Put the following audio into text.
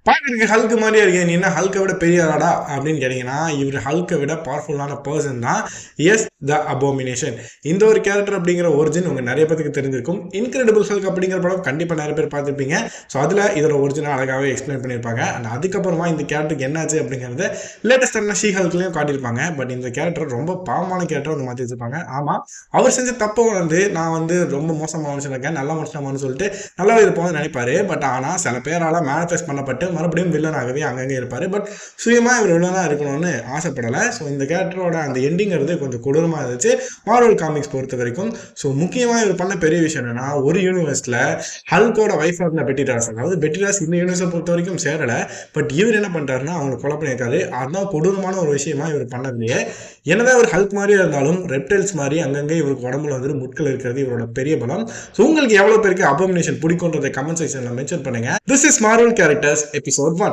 பாக்குறதுக்கு ஹல்க் மாதிரியா இருக்கே, நீ என்ன ஹல்கை விட பெரிய ஆளா அப்படின்னு கேட்டீங்கன்னா, இவர் ஹல்கை விட பவர்ஃபுல்லான பர்சன் தான். எஸ், த அபோமினேஷன். இந்த ஒரு கேரக்டர் அப்படிங்கிற ஒரிஜின் உங்க நிறைய பேருக்கு தெரிஞ்சிருக்கும். இன்கிரெடிபிள் ஹல்க் அப்படிங்கிற படம் கண்டிப்பா நிறைய பேர் பார்த்துருப்பீங்க. ஸோ அதுல இதோட ஒரிஜினல் அழகாவே எக்ஸ்பிளைன் பண்ணியிருப்பாங்க. அண்ட் அதுக்கப்புறமா இந்த கேரக்டருக்கு என்னாச்சு அப்படிங்கறத லேட்டஸ்டான ஷீ ஹல்க்லயும் காட்டியிருப்பாங்க. பட் இந்த கேரக்டர் ரொம்ப பாவமான கேரக்டர் வந்து மாற்றி வச்சிருப்பாங்க. ஆமா, அவர் செஞ்ச தப்பை வந்து நான் வந்து ரொம்ப மோசமான மனுஷன் இருக்கேன், நல்ல மனுஷன் சொல்லிட்டு நல்லா இருப்போம்னு நினைப்பாரு. பட் ஆனா சில பேரால மேனிஃபெஸ்ட் பண்ணப்பட்டு மறுபடியும் வில்லனாகவே அங்கங்கே இருப்பாரு. பட் சுயமா இவர் வில்லனா இருக்கணும்னு ஆசைப்படலை. ஸோ இந்த கேரக்டரோட அந்த எண்டிங்கிறது கொஞ்சம் கொடூரமா இருந்துச்சு மார்வல் காமிக்ஸ் பொறுத்த வரைக்கும். ஸோ முக்கியமா இவர் பண்ண பெரிய விஷயம் என்னன்னா, ஒரு யூனிவர்ஸ்ல ஹல்கோட வைஃபா இருந்த பெட்டிராஸ், அதாவது பெட்டிராஸ் இந்த யூனிவர்ஸை பொறுத்த வரைக்கும் சேரல. பட் இவர் என்ன பண்றாருன்னா அவங்க கொலை பண்ணியிருக்காரு. அதுதான் கொடூரமான ஒரு விஷயமா இவர் பண்ணதுலயே. என்னதான் இவர் ஹல்க் மாதிரியே இருந்தாலும் ரெப்டைல்ஸ் மாதிரி அங்கங்கே இவருக்கு உடம்புல வந்து முட்கள் இருக்கிறது இவரோட பெரிய பலம். ஸோ உங்களுக்கு எவ்வளவு பேருக்கு அபோமினேஷன் பிடிக்கும்ன்றதை கமெண்ட் செக்ஷன்ல மென்ஷன் பண்ணுங்க. This is Marvel characters episode 1.